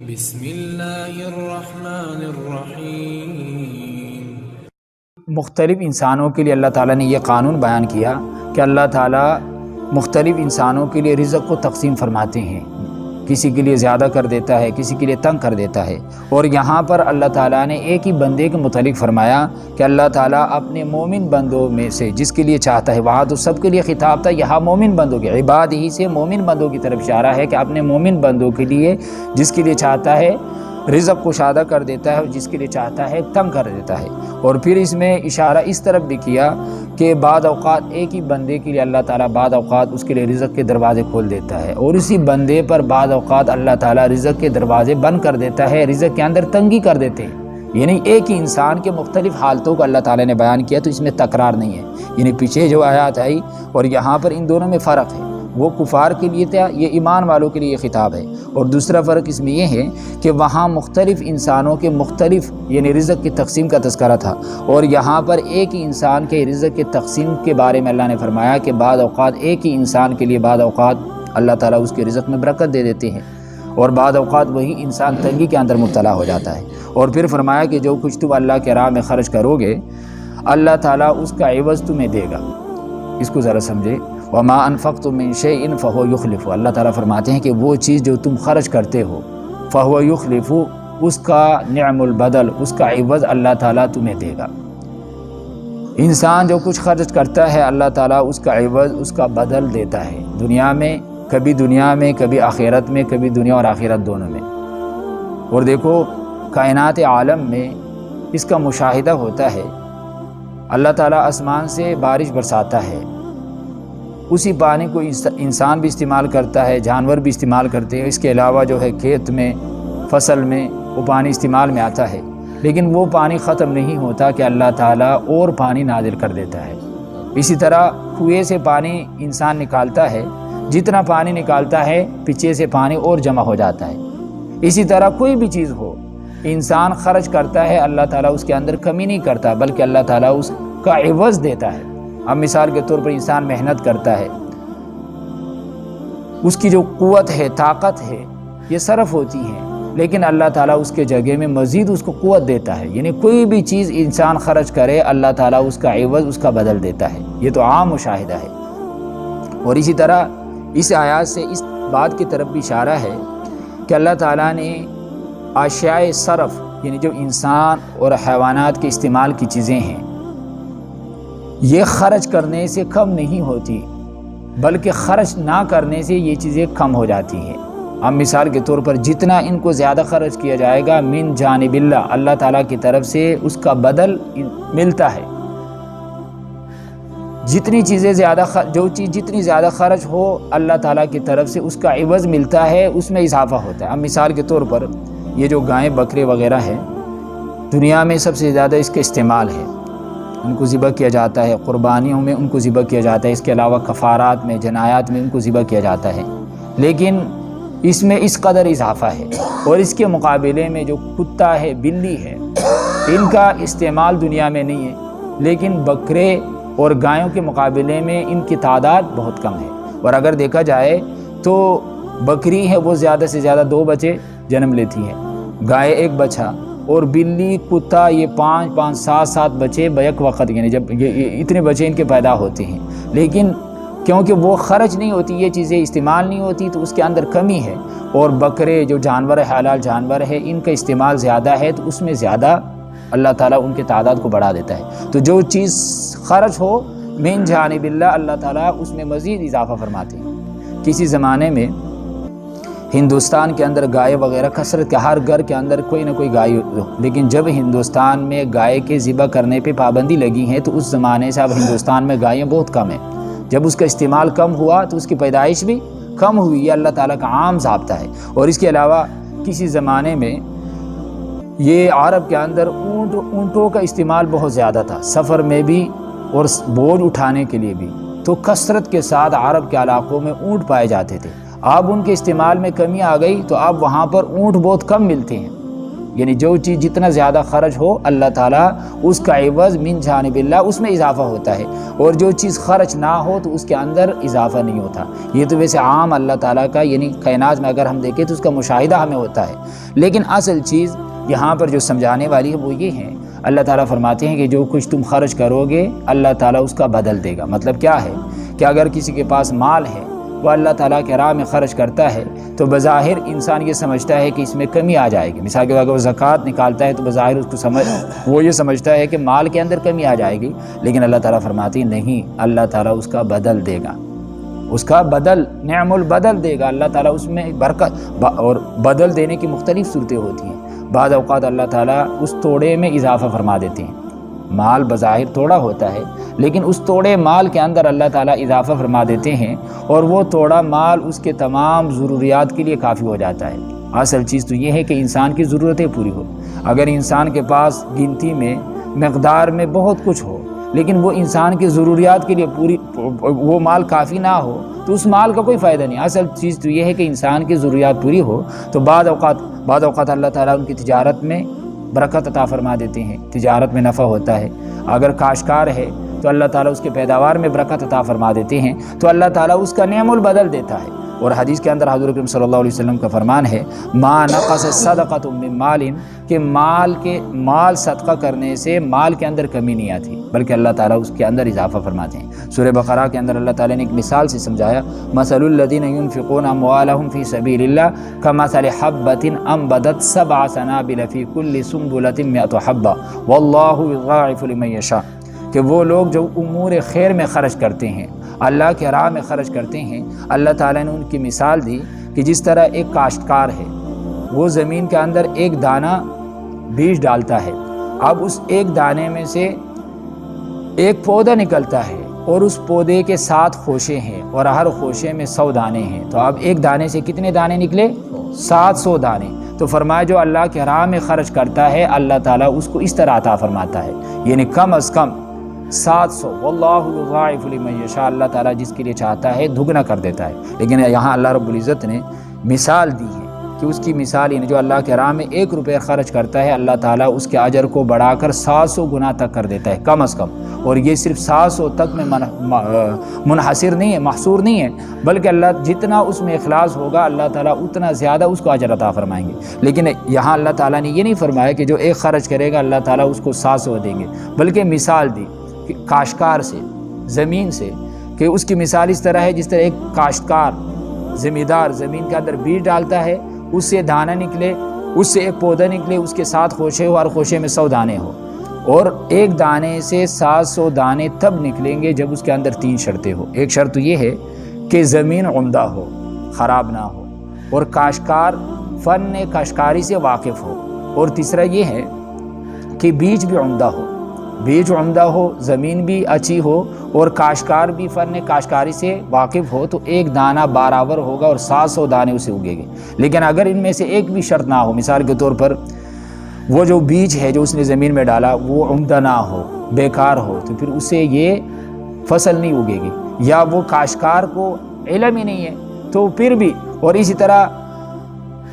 بسم اللہ الرحمن الرحیم۔ مختلف انسانوں کے لیے اللہ تعالیٰ نے یہ قانون بیان کیا کہ اللہ تعالیٰ مختلف انسانوں کے لیے رزق کو تقسیم فرماتے ہیں، کسی کے لیے زیادہ کر دیتا ہے، کسی کے لیے تنگ کر دیتا ہے۔ اور یہاں پر اللہ تعالیٰ نے ایک ہی بندے کے متعلق فرمایا کہ اللہ تعالیٰ اپنے مومن بندوں میں سے جس کے لیے چاہتا ہے، وہاں تو سب کے لیے خطاب تھا، یہاں مومن بندوں کے عباد ہی سے مومن بندوں کی طرف اشارہ ہے کہ اپنے مومن بندوں کے لیے جس کے لیے چاہتا ہے رزق کو شادہ کر دیتا ہے اور جس کے لیے چاہتا ہے تنگ کر دیتا ہے۔ اور پھر اس میں اشارہ اس طرف بھی کیا کہ بعض اوقات ایک ہی بندے کے لیے اللہ تعالیٰ بعض اوقات اس کے لیے رزق کے دروازے کھول دیتا ہے، اور اسی بندے پر بعض اوقات اللہ تعالیٰ رزق کے دروازے بند کر دیتا ہے، رزق کے اندر تنگی کر دیتے ہیں۔ یعنی ایک ہی انسان کے مختلف حالتوں کو اللہ تعالیٰ نے بیان کیا، تو اس میں تکرار نہیں ہے۔ یعنی پیچھے جو آیات آئی اور یہاں پر ان دونوں میں فرق ہے، وہ کفار کے لیے تھا، یہ ایمان والوں کے لیے یہ خطاب ہے۔ اور دوسرا فرق اس میں یہ ہے کہ وہاں مختلف انسانوں کے مختلف یعنی رزق کی تقسیم کا تذکرہ تھا، اور یہاں پر ایک ہی انسان کے رزق کی تقسیم کے بارے میں اللہ نے فرمایا کہ بعض اوقات ایک ہی انسان کے لیے بعض اوقات اللہ تعالیٰ اس کے رزق میں برکت دے دیتے ہیں، اور بعض اوقات وہی انسان تنگی کے اندر مبتلا ہو جاتا ہے۔ اور پھر فرمایا کہ جو کچھ تم اللہ کے راہ میں خرچ کرو گے اللہ تعالیٰ اس کا عوض تمہیں دے گا۔ اس کو ذرا سمجھے، وما انفقتم من شیء فهو یخلف، اللہ تعالیٰ فرماتے ہیں کہ وہ چیز جو تم خرچ کرتے ہو فهو یخلف، اس کا نعم البدل، اس کا عوض اللہ تعالیٰ تمہیں دے گا۔ انسان جو کچھ خرچ کرتا ہے اللہ تعالیٰ اس کا عوض، اس کا بدل دیتا ہے، دنیا میں کبھی آخرت میں، کبھی دنیا اور آخرت دونوں میں۔ اور دیکھو کائنات عالم میں اس کا مشاہدہ ہوتا ہے، اللہ تعالیٰ آسمان سے بارش برساتا ہے، اسی پانی کو انسان بھی استعمال کرتا ہے، جانور بھی استعمال کرتے ہیں، اس کے علاوہ جو ہے کھیت میں فصل میں وہ پانی استعمال میں آتا ہے، لیکن وہ پانی ختم نہیں ہوتا کہ اللہ تعالیٰ اور پانی نازل کر دیتا ہے۔ اسی طرح کنویں سے پانی انسان نکالتا ہے، جتنا پانی نکالتا ہے پیچھے سے پانی اور جمع ہو جاتا ہے۔ اسی طرح کوئی بھی چیز ہو انسان خرچ کرتا ہے، اللہ تعالیٰ اس کے اندر کمی نہیں کرتا بلکہ اللہ تعالیٰ اس کا عوض دیتا ہے۔ اب مثال کے طور پر انسان محنت کرتا ہے، اس کی جو قوت ہے، طاقت ہے، یہ صرف ہوتی ہے، لیکن اللہ تعالیٰ اس کے جگہ میں مزید اس کو قوت دیتا ہے۔ یعنی کوئی بھی چیز انسان خرچ کرے اللہ تعالیٰ اس کا عوض، اس کا بدل دیتا ہے، یہ تو عام مشاہدہ ہے۔ اور اسی طرح اس آیات سے اس بات کی طرف بھی اشارہ ہے کہ اللہ تعالیٰ نے اشیاء صرف یعنی جو انسان اور حیوانات کے استعمال کی چیزیں ہیں یہ خرچ کرنے سے کم نہیں ہوتی بلکہ خرچ نہ کرنے سے یہ چیزیں کم ہو جاتی ہیں۔ اب مثال کے طور پر جتنا ان کو زیادہ خرچ کیا جائے گا من جانب اللہ، اللہ تعالیٰ کی طرف سے اس کا بدل ملتا ہے۔ جتنی چیزیں جتنی زیادہ خرچ ہو اللہ تعالیٰ کی طرف سے اس کا عوض ملتا ہے، اس میں اضافہ ہوتا ہے۔ اب مثال کے طور پر یہ جو گائیں بکرے وغیرہ ہیں دنیا میں سب سے زیادہ اس کا استعمال ہے، ان کو ذبح کیا جاتا ہے، قربانیوں میں ان کو ذبح کیا جاتا ہے، اس کے علاوہ کفارات میں، جنایات میں ان کو ذبح کیا جاتا ہے، لیکن اس میں اس قدر اضافہ ہے۔ اور اس کے مقابلے میں جو کتا ہے، بلی ہے، ان کا استعمال دنیا میں نہیں ہے، لیکن بکرے اور گایوں کے مقابلے میں ان کی تعداد بہت کم ہے۔ اور اگر دیکھا جائے تو بکری ہے وہ زیادہ سے زیادہ 2 بچے جنم لیتی ہے، گائے 1 بچہ، اور بلی کتا یہ 5 7 بچے بیک وقت، یعنی جب یہ اتنے بچے ان کے پیدا ہوتے ہیں، لیکن کیونکہ وہ خرچ نہیں ہوتی، یہ چیزیں استعمال نہیں ہوتی تو اس کے اندر کمی ہے۔ اور بکرے جو جانور ہے، حلال جانور ہے، ان کا استعمال زیادہ ہے تو اس میں زیادہ اللہ تعالیٰ ان کی تعداد کو بڑھا دیتا ہے۔ تو جو چیز خرچ ہو من جانب اللہ، اللہ تعالیٰ اس میں مزید اضافہ فرماتے ہیں۔ کسی زمانے میں ہندوستان کے اندر گائے وغیرہ کثرت کے، ہر گھر کے اندر کوئی نہ کوئی گائے ہو، لیکن جب ہندوستان میں گائے کے ذبح کرنے پہ پابندی لگی ہے تو اس زمانے سے اب ہندوستان میں گائیں بہت کم ہیں۔ جب اس کا استعمال کم ہوا تو اس کی پیدائش بھی کم ہوئی، یہ اللہ تعالیٰ کا عام ضابطہ ہے۔ اور اس کے علاوہ کسی زمانے میں یہ عرب کے اندر اونٹوں کا استعمال بہت زیادہ تھا، سفر میں بھی اور بوجھ اٹھانے کے لیے بھی، تو کثرت کے ساتھ عرب کے علاقوں میں اونٹ پائے جاتے تھے۔ اب ان کے استعمال میں کمی آ گئی تو اب وہاں پر اونٹ بہت کم ملتے ہیں، یعنی جو چیز جتنا زیادہ خرچ ہو اللہ تعالیٰ اس کا عوض من جانب اللہ اس میں اضافہ ہوتا ہے، اور جو چیز خرچ نہ ہو تو اس کے اندر اضافہ نہیں ہوتا۔ یہ تو ویسے عام اللہ تعالیٰ کا یعنی کائنات میں اگر ہم دیکھیں تو اس کا مشاہدہ ہمیں ہوتا ہے، لیکن اصل چیز یہاں پر جو سمجھانے والی ہے وہ یہ ہے، اللہ تعالیٰ فرماتے ہیں کہ جو کچھ تم خرچ کرو گے اللہ تعالیٰ اس کا بدل دے گا۔ مطلب کیا ہے کہ اگر کسی کے پاس مال ہے وہ اللہ تعالیٰ کے راہ میں خرچ کرتا ہے تو بظاہر انسان یہ سمجھتا ہے کہ اس میں کمی آ جائے گی۔ مثال کے طور پر وہ زکوٰۃ نکالتا ہے تو بظاہر اس کو وہ یہ سمجھتا ہے کہ مال کے اندر کمی آ جائے گی، لیکن اللہ تعالیٰ فرماتی نہیں، اللہ تعالیٰ اس کا بدل دے گا، اس کا بدل نعم البدل دے گا۔ اللہ تعالیٰ اس میں برکت، اور بدل دینے کی مختلف صورتیں ہوتی ہیں۔ بعض اوقات اللہ تعالیٰ اس توڑے میں اضافہ فرما دیتے ہیں، مال بظاہر توڑا ہوتا ہے لیکن اس توڑے مال کے اندر اللہ تعالیٰ اضافہ فرما دیتے ہیں، اور وہ توڑا مال اس کے تمام ضروریات کے لیے کافی ہو جاتا ہے۔ اصل چیز تو یہ ہے کہ انسان کی ضرورتیں پوری ہو۔ اگر انسان کے پاس گنتی میں مقدار میں بہت کچھ ہو لیکن وہ انسان کی ضروریات کے لیے پوری وہ مال کافی نہ ہو تو اس مال کا کوئی فائدہ نہیں۔ اصل چیز تو یہ ہے کہ انسان کی ضروریات پوری ہو، تو بعض اوقات اللہ تعالیٰ ان کی تجارت میں برکت عطا فرما دیتے ہیں، تجارت میں نفع ہوتا ہے۔ اگر کاشتکار ہے تو اللہ تعالیٰ اس کے پیداوار میں برکت عطا فرما دیتے ہیں، تو اللہ تعالیٰ اس کا نعم البدل دیتا ہے۔ اور حدیث کے اندر حضور اکرم صلی اللہ علیہ وسلم کا فرمان ہے، ما نقص صدقۃ من مال، کہ مال صدقہ کرنے سے مال کے اندر کمی نہیں آتی بلکہ اللہ تعالیٰ اس کے اندر اضافہ فرماتے ہیں۔ سورہ بقرہ کے اندر اللہ تعالیٰ نے ایک مثال سے سمجھایا، مثل الذین ينفقون اموالهم فی سبیل اللہ کمثل حبۃ انبتت سبع سنابل فی کل سنبلۃ مئۃ حبۃ واللہ یضاعف لمن یشاء، کہ وہ لوگ جو امور خیر میں خرچ کرتے ہیں، اللہ کے راہ میں خرچ کرتے ہیں، اللہ تعالیٰ نے ان کی مثال دی کہ جس طرح ایک کاشتکار ہے، وہ زمین کے اندر ایک دانہ بیج ڈالتا ہے، اب اس ایک دانے میں سے ایک پودا نکلتا ہے اور اس پودے کے 7 خوشے ہیں اور ہر خوشے میں 100 دانے ہیں، تو اب ایک دانے سے کتنے دانے نکلے؟ 700 دانے۔ تو فرمایا جو اللہ کے راہ میں خرچ کرتا ہے اللہ تعالیٰ اس کو اس طرح عطا فرماتا ہے، یعنی کم از کم 700، واللہ یضاعف لمن یشاء، اللہ تعالیٰ جس کے لیے چاہتا ہے دگنا کر دیتا ہے۔ لیکن یہاں اللہ رب العزت نے مثال دی ہے کہ اس کی مثال یعنی جو اللہ کے راہ میں 1 روپے خرچ کرتا ہے اللہ تعالیٰ اس کے اجر کو بڑھا کر 700 گنا تک کر دیتا ہے کم از کم، اور یہ صرف 700 تک میں منحصر نہیں ہے، محصور نہیں ہے، بلکہ اللہ جتنا اس میں اخلاص ہوگا اللہ تعالیٰ اتنا زیادہ اس کو اجر عطا فرمائیں گے۔ لیکن یہاں اللہ تعالیٰ نے یہ نہیں فرمایا کہ جو 1 خرچ کرے گا اللہ تعالیٰ اس کو 700 دیں گے، بلکہ مثال دی کہ کاشتکار سے، زمین سے، کہ اس کی مثال اس طرح ہے جس طرح ایک کاشتکار زمیندار زمین کے اندر بیج ڈالتا ہے، اس سے دانہ نکلے، اس سے ایک پودا نکلے، اس کے 7 خوشے ہو، ہر خوشے میں 100 دانے ہو، اور ایک دانے سے 700 دانے تب نکلیں گے جب اس کے اندر 3 شرطیں ہو۔ ایک شرط تو یہ ہے کہ زمین عمدہ ہو، خراب نہ ہو، اور کاشتکار فن کاشتکاری سے واقف ہو، اور تیسرا یہ ہے کہ بیج بھی عمدہ ہو، بیج عمدہ ہو، زمین بھی اچھی ہو، اور کاشتکار بھی فن کاشتکاری سے واقف ہو، تو ایک دانہ برابر ہوگا اور 700 دانے اسے اگے گے۔ لیکن اگر ان میں سے ایک بھی شرط نہ ہو، مثال کے طور پر وہ جو بیج ہے جو اس نے زمین میں ڈالا وہ عمدہ نہ ہو، بیکار ہو، تو پھر اسے یہ فصل نہیں اگے گی، یا وہ کاشتکار کو علم ہی نہیں ہے تو پھر بھی، اور اسی طرح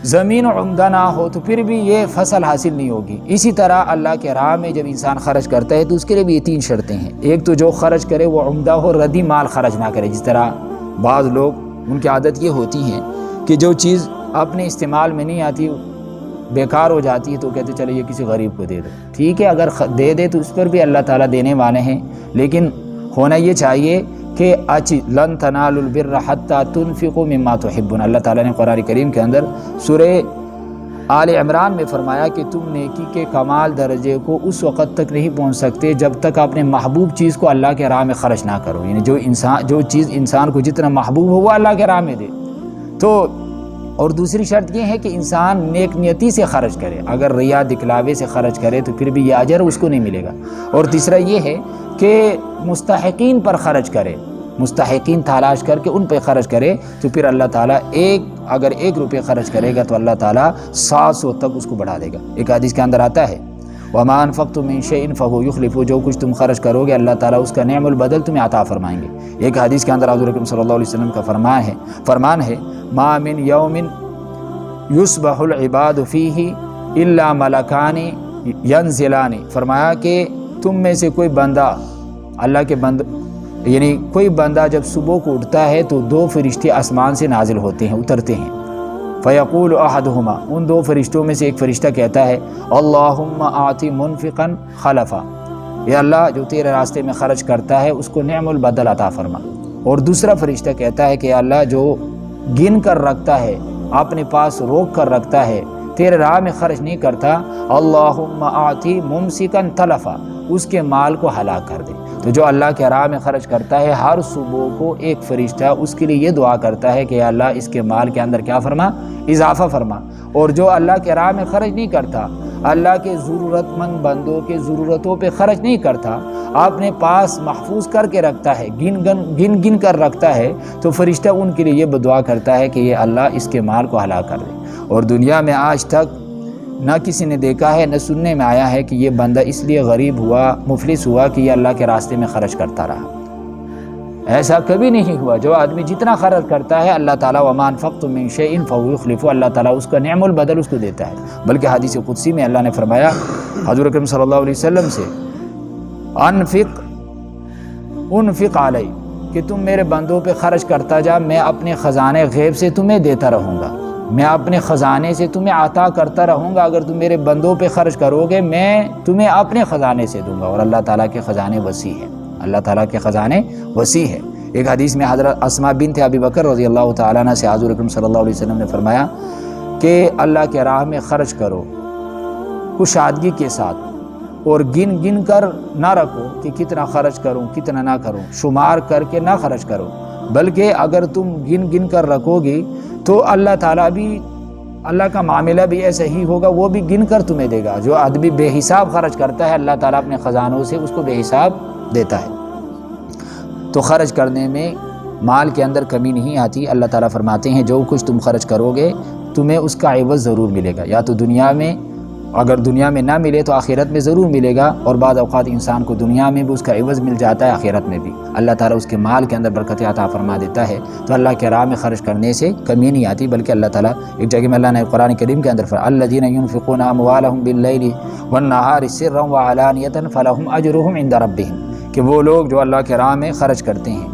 زمین عمدہ نہ ہو تو پھر بھی یہ فصل حاصل نہیں ہوگی۔ اسی طرح اللہ کے راہ میں جب انسان خرچ کرتا ہے تو اس کے لیے بھی یہ 3 شرطیں ہیں۔ ایک تو جو خرچ کرے وہ عمدہ ہو، ردی مال خرچ نہ کرے، جس طرح بعض لوگ ان کی عادت یہ ہوتی ہے کہ جو چیز اپنے استعمال میں نہیں آتی بیکار ہو جاتی ہے تو کہتے چلے یہ کسی غریب کو دے دو، ٹھیک ہے اگر دے دے تو اس پر بھی اللہ تعالیٰ دینے والے ہیں، لیکن ہونا یہ چاہیے کہ لن تنالوا البر حتى تنفقوا مما تحبون۔ اللہ تعالیٰ نے قرآن کریم کے اندر سورہ آل عمران میں فرمایا کہ تم نیکی کے کمال درجے کو اس وقت تک نہیں پہنچ سکتے جب تک اپنے محبوب چیز کو اللہ کے راہ میں خرچ نہ کرو، یعنی جو چیز انسان کو جتنا محبوب ہو وہ اللہ کے راہ میں دے۔ تو اور دوسری شرط یہ ہے کہ انسان نیک نیتی سے خرچ کرے، اگر ریا دکھلاوے سے خرچ کرے تو پھر بھی یہ اجر اس کو نہیں ملے گا۔ اور تیسرا یہ ہے کہ مستحقین پر خرچ کرے، مستحقین تلاش کر کے ان پہ خرچ کرے، تو پھر اللہ تعالیٰ اگر 1 روپے خرچ کرے گا تو اللہ تعالیٰ 700 تک اس کو بڑھا دے گا۔ ایک حدیث کے اندر آتا ہے وَمَا أَنفَقْتُم مِّن شَيْءٍ فَهُوَ يُخْلِفُهُ، جو کچھ تم خرچ کرو گے اللہ تعالیٰ اس کا نعم البدل تمہیں عطا فرمائیں گے۔ ایک حدیث کے اندر حضور اکرم صلی اللہ علیہ وسلم کا فرمان ہے مَا مِن يَوْمٍ يُصْبَحُ الْعِبَادُ فِيهِ الا ملکانی ینزلانی، فرمایا کہ تم میں سے کوئی بندہ، اللہ کے یعنی کوئی بندہ جب صبح کو اٹھتا ہے تو 2 فرشتے آسمان سے نازل ہوتے ہیں، اترتے ہیں۔ فیقول احدہما، ان 2 فرشتوں میں سے ایک فرشتہ کہتا ہے اللہم آتی منفقا خلفا، یا اللہ جو تیرے راستے میں خرچ کرتا ہے اس کو نعم البدل عطا فرما۔ اور دوسرا فرشتہ کہتا ہے کہ یا اللہ جو گن کر رکھتا ہے، اپنے پاس روک کر رکھتا ہے، تیرے راہ میں خرچ نہیں کرتا، اللہم آتی ممسکا تلفا، اس کے مال کو ہلاک کر دے۔ تو جو اللہ کے راہ میں خرچ کرتا ہے، ہر صبح کو ایک فرشتہ اس کے لیے یہ دعا کرتا ہے کہ یا اللہ اس کے مال کے اندر کیا فرما، اضافہ فرما۔ اور جو اللہ کے راہ میں خرچ نہیں کرتا، اللہ کے ضرورت مند بندوں کے ضرورتوں پہ خرچ نہیں کرتا، اپنے پاس محفوظ کر کے رکھتا ہے، گن کر رکھتا ہے، تو فرشتہ ان کے لیے یہ دعا کرتا ہے کہ یہ اللہ اس کے مال کو ہلاک کر دے۔ اور دنیا میں آج تک نہ کسی نے دیکھا ہے، نہ سننے میں آیا ہے کہ یہ بندہ اس لیے غریب ہوا، مفلس ہوا کہ یہ اللہ کے راستے میں خرچ کرتا رہا۔ ایسا کبھی نہیں ہوا۔ جو آدمی جتنا خرچ کرتا ہے، اللہ تعالیٰ وما انفقتم من شیء فهو یخلفہ، اللہ تعالیٰ اس کا نعم البدل اس کو دیتا ہے۔ بلکہ حدیث قدسی میں اللہ نے فرمایا حضور اکرم صلی اللہ علیہ وسلم سے، انفق علی، کہ تم میرے بندوں پہ خرچ کرتا جا، میں اپنے خزانے غیب سے تمہیں دیتا رہوں گا، میں اپنے خزانے سے تمہیں عطا کرتا رہوں گا۔ اگر تم میرے بندوں پہ خرچ کرو گے، میں تمہیں اپنے خزانے سے دوں گا۔ اور اللہ تعالیٰ کے خزانے وسیع ہیں، اللہ تعالیٰ کے خزانے وسیع ہیں۔ ایک حدیث میں حضرت اسماء بنت ابی بکر رضی اللہ تعالیٰ عنہ سے حضور اکرم صلی اللہ علیہ وسلم نے فرمایا کہ اللہ کے راہ میں خرچ کرو کشادگی کے ساتھ، اور گن کر نہ رکھو کہ کتنا خرچ کروں کتنا نہ کروں، شمار کر کے نہ خرچ کرو، بلکہ اگر تم گن کر رکھو گی تو اللہ تعالیٰ بھی، اللہ کا معاملہ بھی ایسا ہی ہوگا، وہ بھی گن کر تمہیں دے گا۔ جو آدمی بے حساب خرچ کرتا ہے، اللہ تعالیٰ اپنے خزانوں سے اس کو بے حساب دیتا ہے۔ تو خرچ کرنے میں مال کے اندر کمی نہیں آتی۔ اللہ تعالیٰ فرماتے ہیں جو کچھ تم خرچ کرو گے تمہیں اس کا عوض ضرور ملے گا، یا تو دنیا میں، اگر دنیا میں نہ ملے تو آخرت میں ضرور ملے گا، اور بعض اوقات انسان کو دنیا میں بھی اس کا عوض مل جاتا ہے، آخرت میں بھی اللہ تعالیٰ اس کے مال کے اندر برکت عطا فرما دیتا ہے۔ تو اللہ کے راہ میں خرچ کرنے سے کمی نہیں آتی، بلکہ اللہ تعالیٰ ایک جگہ میں اللہ نے قرآن کریم کے اندر فرمایا الذین ینفقون اموالهم باللیل والنہار سرا وعلانیۃ فلہم اجرہم عند ربہم، کہ وہ لوگ جو اللہ کے راہ میں خرچ کرتے ہیں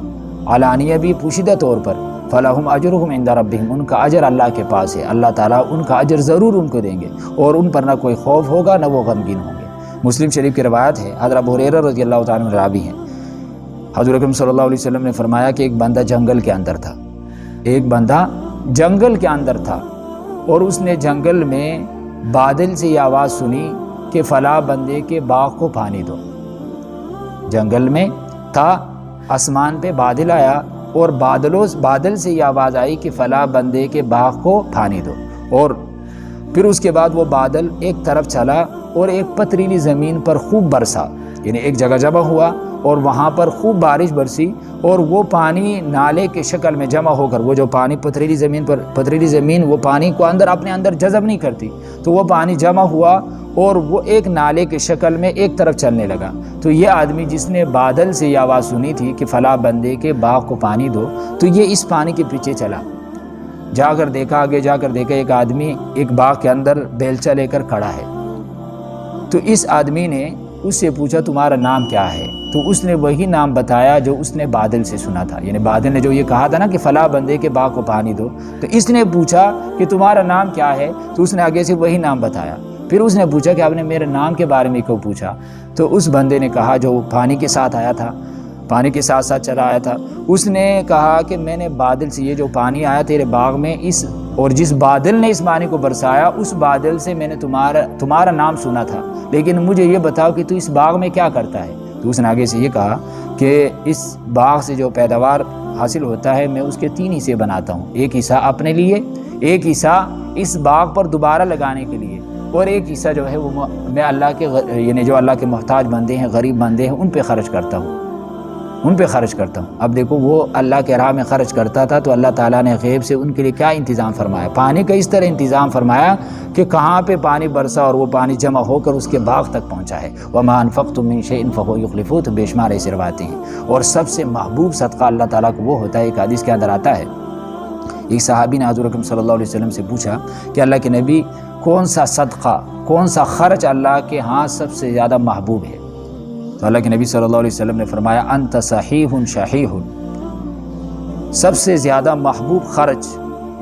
علانیہ بھی، پوشیدہ طور پر، فلہم اجرہم عند ربہم، ان کا اجر اللہ کے پاس ہے، اللہ تعالیٰ ان کا اجر ضرور ان کو دیں گے، اور ان پر نہ کوئی خوف ہوگا نہ وہ غمگین ہوں گے۔ مسلم شریف کی روایت ہے، حضرت ابو ہریرہ رضی اللہ تعالیٰ عنہ راوی ہیں، حضور اکرم صلی اللہ علیہ وسلم نے فرمایا کہ ایک بندہ جنگل کے اندر تھا، ایک بندہ جنگل کے اندر تھا، اور اس نے جنگل میں بادل سے یہ آواز سنی کہ فلاں بندے کے باغ کو پانی دو۔ جنگل میں تھا، آسمان پہ بادل آیا، اور بادل سے یہ آواز آئی کہ فلاں بندے کے باغ کو پانی دو، اور پھر اس کے بعد وہ بادل ایک طرف چلا اور ایک پتریلی زمین پر خوب برسا، یعنی ایک جگہ جمع ہوا اور وہاں پر خوب بارش برسی، اور وہ پانی نالے کے شکل میں جمع ہو کر، وہ جو پانی پتریلی زمین وہ پانی کو اپنے اندر جذب نہیں کرتی، تو وہ پانی جمع ہوا اور وہ ایک نالے کے شکل میں ایک طرف چلنے لگا۔ تو یہ آدمی جس نے بادل سے یہ آواز سنی تھی کہ فلاں بندے کے باغ کو پانی دو، تو یہ اس پانی کے پیچھے چلا، آگے جا کر دیکھا ایک آدمی ایک باغ کے اندر بیلچہ لے کر کھڑا ہے۔ تو اس آدمی نے اس سے پوچھا تمہارا نام کیا ہے؟ تو اس نے وہی نام بتایا جو اس نے بادل سے سنا تھا، یعنی بادل نے جو یہ کہا تھا نا کہ فلاں بندے کے باغ کو پانی دو، تو اس نے پوچھا کہ تمہارا نام کیا ہے؟ تو اس نے آگے سے وہی نام بتایا۔ پھر اس نے پوچھا کہ آپ نے میرے نام کے بارے میں کیوں پوچھا؟ تو اس بندے نے کہا جو پانی کے ساتھ آیا تھا، پانی کے ساتھ چلا آیا تھا، اس نے کہا کہ میں نے بادل سے، یہ جو پانی آیا تیرے باغ میں، اور جس بادل نے اس پانی کو برسایا، اس بادل سے میں نے تمہارا نام سنا تھا، لیکن مجھے یہ بتاؤ کہ تو اس باغ میں کیا کرتا ہے؟ تو اس نے آگے سے یہ کہا کہ اس باغ سے جو پیداوار حاصل ہوتا ہے میں اس کے 3 حصے بناتا ہوں، ایک حصہ اپنے لیے، ایک حصہ اس باغ پر دوبارہ لگانے کے لیے، اور ایک حصہ جو ہے وہ میں اللہ کے، یعنی جو اللہ کے محتاج بندے ہیں، غریب بندے ہیں، ان پہ خرچ کرتا ہوں۔ اب دیکھو وہ اللہ کے راہ میں خرچ کرتا تھا، تو اللہ تعالیٰ نے غیب سے ان کے لیے کیا انتظام فرمایا، پانی کا اس طرح انتظام فرمایا کہ کہاں پہ پانی برسا اور وہ پانی جمع ہو کر اس کے باغ تک پہنچا ہے۔ وَمَا أَنفَقْتُم مِّن شَيْءٍ فَهُوَ يُخْلِفُهُ، تو بے شمار ایسے روایتیں ہیں۔ اور سب سے محبوب صدقہ اللہ تعالیٰ کو وہ ہوتا ہے، ایک حدیث کے اندر آتا ہے، ایک صحابی نے حضور اکرم صلی اللہ علیہ وسلم سے پوچھا کہ اللہ کے نبی کون سا صدقہ، کون سا خرچ اللہ کے ہاں سب سے زیادہ محبوب ہے؟ تو اللہ کے نبی صلی اللہ علیہ وسلم نے فرمایا انت صحیح شحیح، سب سے زیادہ محبوب خرچ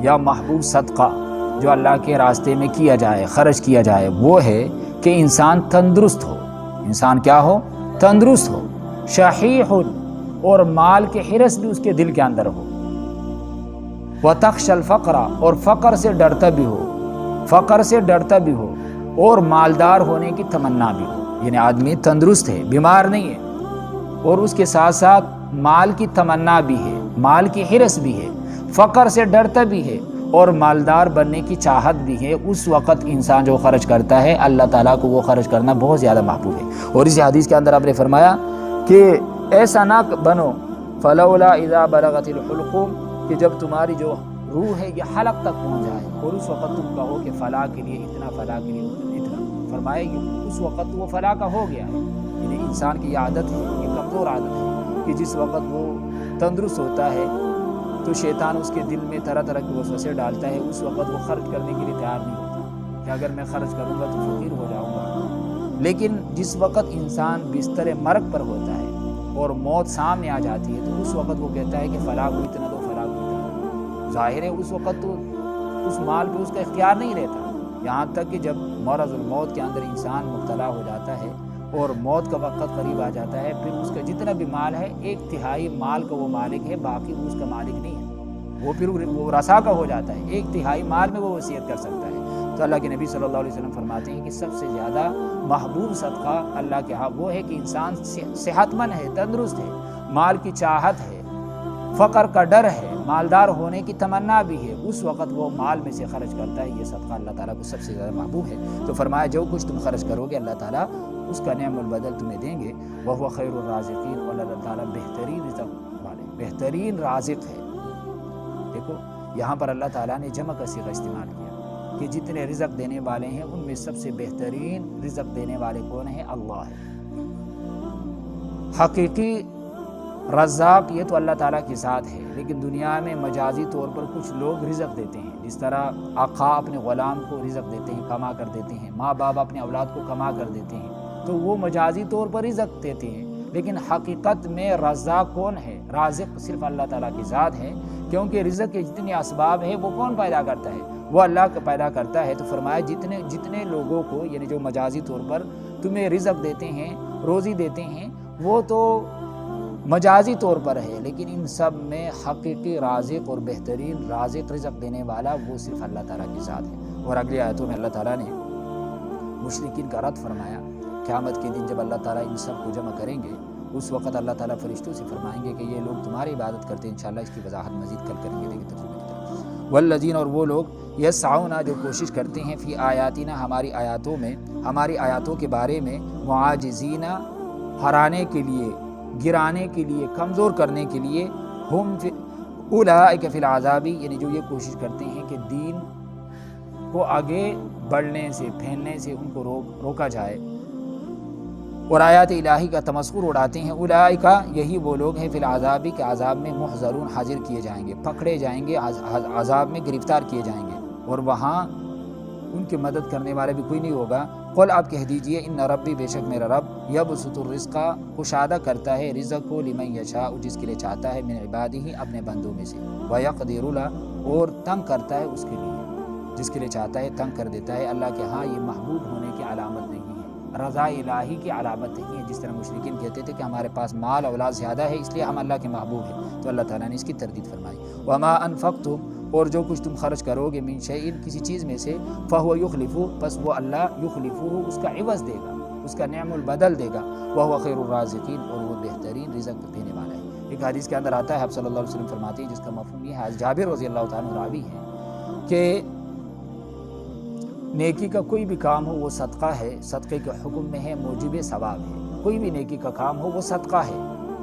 یا محبوب صدقہ جو اللہ کے راستے میں کیا جائے، خرچ کیا جائے، وہ ہے کہ انسان تندرست ہو۔ انسان کیا ہو؟ تندرست ہو، شحیح، اور مال کے حرص بھی اس کے دل کے اندر ہو، وتخشى الفقر، اور فقر سے ڈرتا بھی ہو، فقر سے ڈرتا بھی ہو، اور مالدار ہونے کی تمنا بھی ہو۔ یعنی آدمی تندرست ہے، بیمار نہیں ہے، اور اس کے ساتھ ساتھ مال کی تمنا بھی ہے، مال کی حرص بھی ہے، فقر سے ڈرتا بھی ہے، اور مالدار بننے کی چاہت بھی ہے۔ اس وقت انسان جو خرچ کرتا ہے اللہ تعالیٰ کو وہ خرچ کرنا بہت زیادہ محبوب ہے۔ اور اسی حدیث کے اندر آپ نے فرمایا کہ ایسا نہ بنو فلولا اذا بلغت الحلقوم، کہ جب تمہاری جو روح ہے یہ حلق تک پہنچ جائے اور اس وقت تم کہو کہ فلاں کے لیے اتنا، فلاں کے لیے اتنا، فرمایا اس وقت وہ فلاں کا ہو گیا ہے۔ یعنی انسان کی یہ عادت ہے، یہ کمزور عادت ہے کہ جس وقت وہ تندرست ہوتا ہے تو شیطان اس کے دل میں طرح طرح کے وسوسے ڈالتا ہے، اس وقت وہ خرچ کرنے کے لیے تیار نہیں ہوتا کہ اگر میں خرچ کروں گا تو فقیر ہو جاؤں گا۔ لیکن جس وقت انسان بستر مرگ پر ہوتا ہے اور موت سامنے آ جاتی ہے تو اس وقت وہ کہتا ہے کہ فلاں کو اتنا دو، فلاں کو اتنا۔ ظاہر ہے اس وقت تو اس مال پہ اس کا اختیار نہیں رہتا، یہاں تک کہ جب مرض الموت کے اندر انسان مبتلا ہو جاتا ہے اور موت کا وقت قریب آ جاتا ہے، پھر اس کا جتنا بھی مال ہے 1/3 مال کا وہ مالک ہے، باقی وہ اس کا مالک نہیں ہے، وہ پھر وہ رسا کا ہو جاتا ہے، 1/3 مال میں وہ وصیت کر سکتا ہے۔ تو اللہ کے نبی صلی اللہ علیہ وسلم فرماتے ہیں کہ سب سے زیادہ محبوب صدقہ اللہ کے ہاں وہ ہے کہ انسان صحت مند ہے، تندرست ہے، مال کی چاہت ہے، فقر کا ڈر ہے، مالدار ہونے کی تمنا بھی ہے، اس وقت وہ مال میں سے خرچ کرتا ہے۔ یہ صدقہ اللہ تعالیٰ کو سب سے زیادہ محبوب ہے۔ تو فرمایا جو کچھ تم خرچ کرو گے اللہ تعالیٰ اس کا نعم البدل تمہیں دیں گے، وَهُوَ خَيْرُ الرَّازِقِينَ، اور اللہ تعالیٰ بہترین رزق والے، بہترین رازق ہے۔ دیکھو یہاں پر اللہ تعالیٰ نے جمع کا صیغہ استعمال کیا کہ جتنے رزق دینے والے ہیں ان میں سب سے بہترین رزق دینے والے کون ہیں؟ اللہ ہے۔ حقیقی رزاق یہ تو اللہ تعالیٰ کے ساتھ ہے، لیکن دنیا میں مجازی طور پر کچھ لوگ رزق دیتے ہیں، جس طرح آقا اپنے غلام کو رزق دیتے ہیں، کما کر دیتے ہیں، ماں باپ اپنے اولاد کو کما کر دیتے ہیں، تو وہ مجازی طور پر رزق دیتے ہیں، لیکن حقیقت میں رزاق کون ہے؟ رازق صرف اللہ تعالیٰ کی ذات ہے، کیونکہ رزق کے جتنے اسباب ہیں وہ کون پیدا کرتا ہے؟ وہ اللہ کا پیدا کرتا ہے۔ تو فرمایا جتنے لوگوں کو یعنی جو مجازی طور پر تمہیں رزق دیتے ہیں، روزی دیتے ہیں، وہ تو مجازی طور پر ہے، لیکن ان سب میں حقیقی رازق اور بہترین رازق رزق دینے والا وہ صرف اللہ تعالیٰ کی ذات ہے۔ اور اگلی آیتوں میں اللہ تعالیٰ نے مشرکین کا رد فرمایا۔ قیامت کے دن جب اللہ تعالیٰ ان سب کو جمع کریں گے اس وقت اللہ تعالیٰ فرشتوں سے فرمائیں گے کہ یہ لوگ تمہاری عبادت کرتے ہیں، انشاءاللہ اس کی وضاحت مزید کل کریں گے۔ دیکھیں ترجمے کی طرف، والذین، اور وہ لوگ یسعون، جو کوشش کرتے ہیں، فی آیاتنا، ہماری آیاتوں میں، ہماری آیاتوں کے بارے میں، معاجزین، ہرانے کے لیے، گرانے کے لیے، کمزور کرنے کے لیے، ہم اولئک فی العذاب، یعنی جو یہ کوشش کرتے ہیں کہ دین کو آگے بڑھنے سے، پھیلنے سے ان کو روکا جائے اور آیات الہی کا تمسخر اڑاتے ہیں، اولئک، یہی وہ لوگ ہیں، فی العذاب، کے عذاب میں، محضرون، حاضر کیے جائیں گے، پکڑے جائیں گے، عذاب میں گرفتار کیے جائیں گے، اور وہاں ان کی مدد کرنے والا بھی کوئی نہیں ہوگا۔ قل، آپ کہہ دیجئے، ان ربی، بے شک میرا رب، یبسط الرزق، کشادہ کرتا ہے رزق کو، لمن یشاء، جس کے لیے چاہتا ہے، من عبادہ، اپنے بندوں میں سے، ویقدر له، اور تنگ کرتا ہے اس کے لیے، جس کے لیے چاہتا ہے تنگ کر دیتا ہے۔ اللہ کے ہاں یہ محبوب ہونے کی علامت نہیں ہے، رضا الہی کی علامت نہیں ہے۔ جس طرح مشرکین کہتے تھے کہ ہمارے پاس مال اولاد زیادہ ہے اس لیے ہم اللہ کے محبوب ہیں، تو اللہ تعالیٰ نے اس کی تردید فرمائی۔ وما انفقتم، اور جو کچھ تم خرچ کرو گے، من شیء، کسی چیز میں سے، فہو یخلفہ، پس وہ اللہ یخلفہ، اس کا عوض دے گا، اس کا نعم البدل دے گا، وہو خیر الرازقین، اور وہ بہترین رزق دینے والا ہے۔ ایک حدیث کے اندر آتا ہے، آپ صلی اللہ علیہ وسلم فرماتے ہیں، جس کا مفہوم یہ ہے، جابر رضی اللہ تعالیٰ عنہ راوی ہے کہ نیکی کا کوئی بھی کام ہو وہ صدقہ ہے، صدقے کے حکم میں ہے، موجب ثواب ہے۔ کوئی بھی نیکی کا کام ہو وہ صدقہ ہے،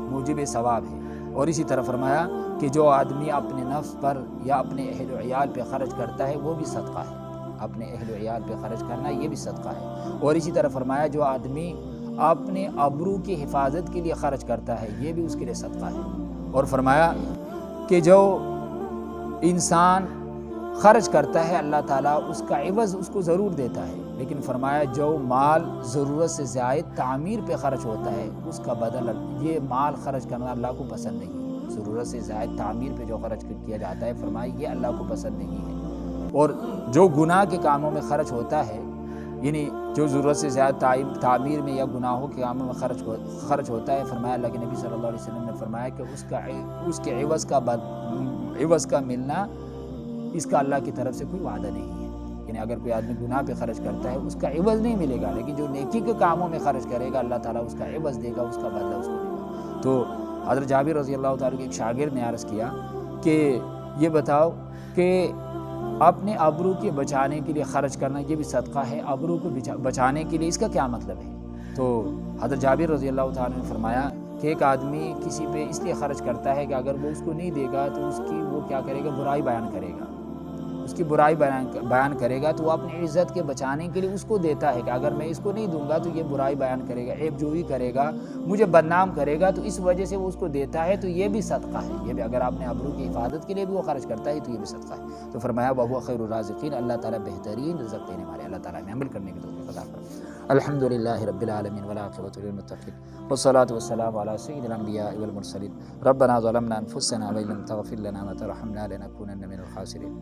موجب ثواب ہے۔ اور اسی طرح فرمایا کہ جو آدمی اپنے نفس پر یا اپنے اہل و عیال پہ خرچ کرتا ہے وہ بھی صدقہ ہے، اپنے اہل و عیال پہ خرچ کرنا یہ بھی صدقہ ہے۔ اور اسی طرح فرمایا جو آدمی اپنے ابرو کی حفاظت کے لیے خرچ کرتا ہے یہ بھی اس کے لیے صدقہ ہے۔ اور فرمایا کہ جو انسان خرچ کرتا ہے اللہ تعالیٰ اس کا عوض اس کو ضرور دیتا ہے، لیکن فرمایا جو مال ضرورت سے زائد تعمیر پہ خرچ ہوتا ہے اس کا بدل، یہ مال خرچ کرنا اللہ کو پسند نہیں ہے۔ ضرورت سے زائد تعمیر پہ جو خرچ کیا جاتا ہے فرمایا یہ اللہ کو پسند نہیں ہے۔ اور جو گناہ کے کاموں میں خرچ ہوتا ہے، یعنی جو ضرورت سے زیادہ تعمیر میں یا گناہوں کے کاموں میں خرچ ہوتا ہے، فرمایا اللہ کے نبی صلی اللہ علیہ وسلم نے فرمایا کہ اس کے عوض کا ملنا اس کا اللہ کی طرف سے کوئی وعدہ نہیں ہے۔ یعنی اگر کوئی آدمی گناہ پہ خرچ کرتا ہے اس کا عوض نہیں ملے گا، لیکن جو نیکی کے کاموں میں خرچ کرے گا اللہ تعالیٰ اس کا عوض دے گا، اس کا بدلہ اس کو دے گا۔ تو حضرت جابر رضی اللہ تعالیٰ کے ایک شاگرد نے عرض کیا کہ یہ بتاؤ کہ اپنے ابرو کے بچانے کے لیے خرچ کرنا یہ بھی صدقہ ہے، ابرو کو بچانے کے لیے اس کا کیا مطلب ہے؟ تو حضرت جابر رضی اللہ تعالیٰ نے فرمایا کہ ایک آدمی کسی پہ اس لیے خرچ کرتا ہے کہ اگر وہ اس کو نہیں دے گا تو اس کی وہ کیا کرے گا، برائی بیان کرے گا، اس کی برائی بیان کرے گا، تو وہ اپنی عزت کے بچانے کے لیے اس کو دیتا ہے کہ اگر میں اس کو نہیں دوں گا تو یہ برائی بیان کرے گا، عیب جوئی کرے گا، مجھے بدنام کرے گا، تو اس وجہ سے وہ اس کو دیتا ہے، تو یہ بھی صدقہ ہے۔ یہ بھی اگر آپ نے ابرو کی حفاظت کے لیے بھی وہ خرچ کرتا ہے تو یہ بھی صدقہ ہے۔ تو فرمایا وَهُوَ خَيْرُ الرَّازِقِينَ، اللہ تعالیٰ بہترین رزق دینے والے، اللہ تعالیٰ میں عمل کرنے کی توفیق عطا فرمائے۔ الحمد للہ رب العالمین والعاقبۃ للمتقین والصلاۃ والسلام علی سید الانبیاء والمرسلین ربنا ظلمنا انفسنا وان لم تغفر لنا وترحمنا لنکونن من الخاسرین۔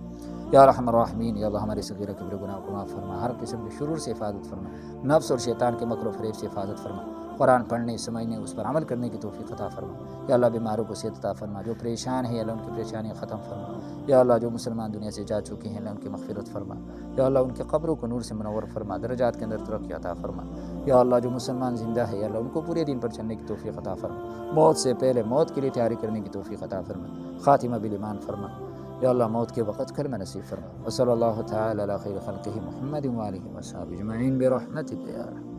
یا ارحم الراحمین، یا اللہ ہمارے صغیر کبیر گناہ کو معاف فرما، ہر قسم کے شرور سے حفاظت فرما، نفس اور شیطان کے مکر و فریب سے حفاظت فرما، قرآن پڑھنے، سمجھنے، اس پر عمل کرنے کی توفیق عطا فرما۔ یا اللہ بیماروں کو صحت عطا فرما، جو پریشان ہیں اللہ ان کی پریشانیاں ختم فرما۔ یا اللہ جو مسلمان دنیا سے جا چکے ہیں اللہ ان کی مغفرت فرما۔ یا اللہ ان کے قبروں کو نور سے منور فرما، درجات کے اندر ترقی عطا فرما۔ یا اللہ جو مسلمان زندہ ہے یا اللہ ان کو پورے دین پر چلنے کی توفیق عطا فرما، موت سے پہلے موت کے لیے تیاری کرنے کی توفیق عطا فرما، خاتمہ بالایمان فرما۔ یا اللہ موت کے وقت کلمہ نصیب فرما۔ وصلی اللہ تعالی علی خیر خلقہ محمد وآلہ وصحبہ اجمعین برحمتک یا ارحم۔